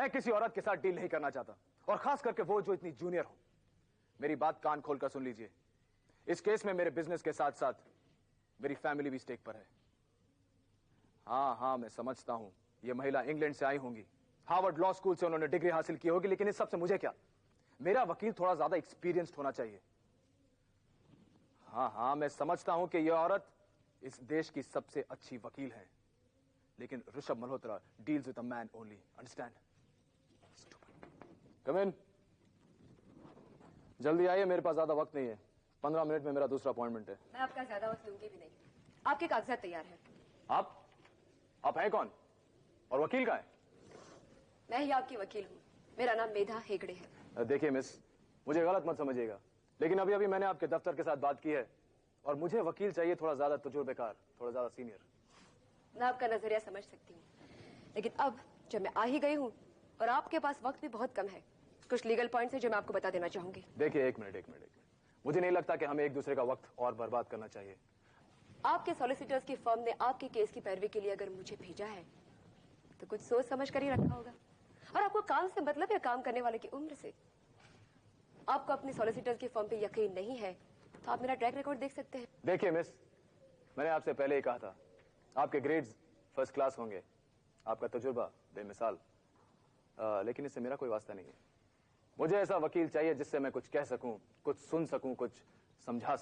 मैं किसी औरत के साथ डील नहीं करना चाहता, और खास करके वो जो इतनी जूनियर हो। मेरी बात कान खोलकर सुन लीजिए। इस केस में मेरे बिजनेस के साथ साथ मेरी फैमिली भी स्टेक पर है। हाँ, मैं समझता हूं ये महिला इंग्लैंड से आई होंगी, हार्वर्ड लॉ स्कूल से उन्होंने डिग्री हासिल की होगी, लेकिन इस सबसे मुझे क्या? मेरा वकील थोड़ा ज्यादा एक्सपीरियंस्ड होना चाहिए। हाँ, मैं समझता हूं कि यह औरत इस देश की सबसे अच्छी वकील है, लेकिन Rishabh Malhotra deals with a man only, understand? Come in. जल्दी आइए, मेरे पास ज्यादा वक्त नहीं है। 15 मिनट में मेरा दूसरा अपॉइंटमेंट है। मैं आपका ज्यादा वक्त लूंगी भी नहीं। आपके कागजात तैयार हैं। आप हैं कौन? और वकील कहाँ है? मैं ही आपकी वकील हूँ। मेरा नाम मेधा हेगड़े है। देखिए मिस, मुझे गलत मत समझिएगा, लेकिन अभी मैंने आपके दफ्तर के साथ बात की है, और मुझे वकील चाहिए थोड़ा ज्यादा तजुर्बेकार, थोड़ा ज्यादा सीनियर। मैं आपका नजरिया समझ सकती हूँ, लेकिन अब जब मैं आ ही गई हूँ और आपके पास वक्त भी बहुत कम है, कुछ लीगल पॉइंट्स हैं जो मैं आपको बता देना चाहूंगी। देखिए, एक मिनट। मुझे नहीं लगता कि हमें एक दूसरे का वक्त और बर्बाद करना चाहिए। आपके सॉलिसिटर्स की फर्म ने आपके केस की पैरवी के लिए अगर मुझे भेजा है तो कुछ सोच समझ कर ही रखा होगा। और आपको काम से मतलब है काम करने वाले की उम्र से? आपको अपनी सॉलिसिटर्स की फर्म पे यकीन नहीं है तो आप मेरा ट्रैक रिकॉर्ड देख सकते हैं। देखिए मिस, मैंने आपसे पहले ही कहा था, आपके ग्रेड्स फर्स्ट क्लास होंगे, आपका तजुर्बा बेमिसाल, लेकिन इससे मेरा कोई वास्ता नहीं है। मुझे ऐसा वकील चाहिए जिससे मैं कुछ कह सकूं, कुछ सुन सकूं, कुछ समझा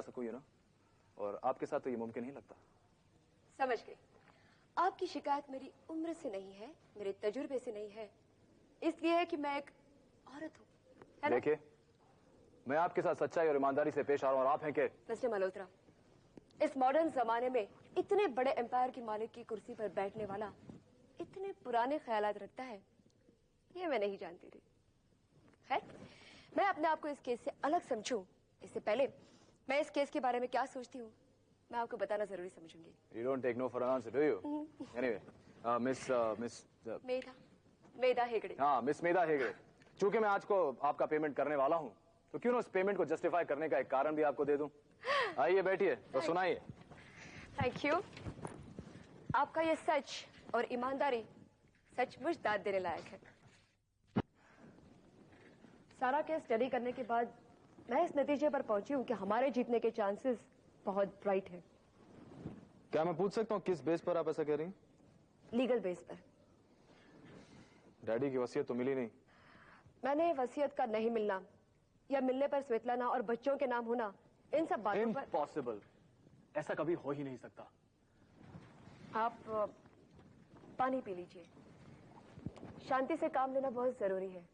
सकूं, यू नो। और आपके साथ तो ये मुमकिन नहीं लगता। समझ गई। आपकी शिकायत मेरी उम्र से नहीं है, मेरे तजुर्बे से नहीं है, इसलिए है कि मैं एक औरत हूँ। देखिए, मैं आपके साथ सच्चाई और ईमानदारी से पेश आ रहा हूँ, और आप हैं के? मिस्टर मल्होत्रा, इस मॉडर्न जमाने में इतने बड़े एम्पायर की मालिक की कुर्सी पर बैठने वाला इतने पुराने ख्यालात रखता है, ये मैं नहीं जानती थी। खैर, मैं अपने आप को इस केस से अलग समझूं इससे पहले मैं इस केस के बारे में क्या सोचती हूँ मैं आपको बताना जरूरी समझूंगी। You don't take no for an answer, do you? Anyway, miss Medha Hegde. हाँ, मिस मेधा हेगड़े। चूंकि मैं आज को आपका पेमेंट करने वाला हूँ, तो क्यों ना उस पेमेंट को जस्टिफाई करने का एक कारण भी आपको दे दूं। आइए बैठिए तो सुनाइए। Thank you. आपका ये सच और ईमानदारी सचमुच दाद देने लायक है। सारा केस स्टडी करने के बाद मैं इस नतीजे पर पहुंची हूं कि हमारे जीतने के चांसेस बहुत ब्राइट हैं। क्या मैं पूछ सकता हूँ किस बेस पर आप ऐसा कह रही हैं? लीगल बेस पर। डैडी की वसीयत तो मिली नहीं। मैंने वसीयत का नहीं मिलना या मिलने पर स्वेतलाना और बच्चों के नाम होना, इन सब बातों पर इम्पॉसिबल, ऐसा कभी हो ही नहीं सकता। आप पानी पी लीजिए, शांति से काम लेना बहुत जरूरी है।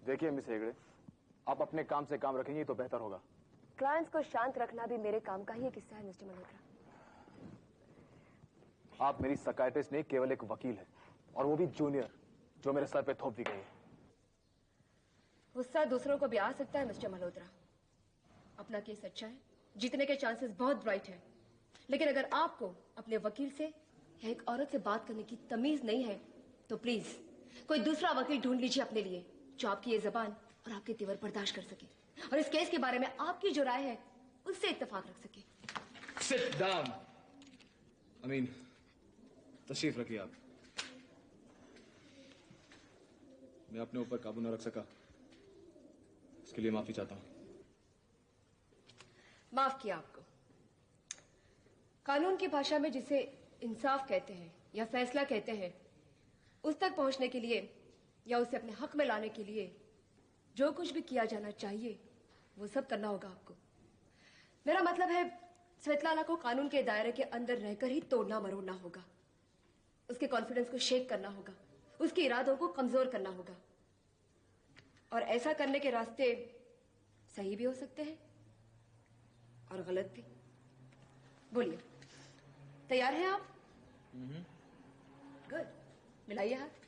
देखिए मिस हेगड़े, आप अपने काम से काम रखेंगी तो बेहतर होगा। क्लाइंट्स को शांत रखना भी मेरे काम का ही एक हिस्सा है मिस्टर मल्होत्रा। आप मेरी साइकियाट्रिस्ट नहीं, केवल एक वकील है, और वो भी जूनियर, जो मेरे सर पे थोप दी गई है। गुस्सा दूसरों को भी आ सकता है मिस्टर मल्होत्रा। अपना केस अच्छा है, जीतने के चांसेस बहुत ब्राइट है, लेकिन अगर आपको अपने वकील से या एक औरत से बात करने की तमीज नहीं है तो प्लीज कोई दूसरा वकील ढूंढ लीजिए अपने लिए, जो आपकी ये जबान और आपके तेवर बर्दाश्त कर सके और इस केस के बारे में आपकी जो राय है उससे इत्तेफाक रख सके। Sit down. तशरीफ रखिए आप। मैं अपने ऊपर काबू न रख सका, इसके लिए माफी चाहता हूं। माफ किया आपको। कानून की भाषा में जिसे इंसाफ कहते हैं या फैसला कहते हैं, उस तक पहुंचने के लिए या उसे अपने हक में लाने के लिए जो कुछ भी किया जाना चाहिए वो सब करना होगा आपको। मेरा मतलब है, स्वेतलाना को कानून के दायरे के अंदर रहकर ही तोड़ना मरोड़ना होगा, उसके कॉन्फिडेंस को शेक करना होगा, उसके इरादों को कमजोर करना होगा, और ऐसा करने के रास्ते सही भी हो सकते हैं और गलत भी। बोलिए, तैयार हैं आप? गुड, मिलाइए हाथ।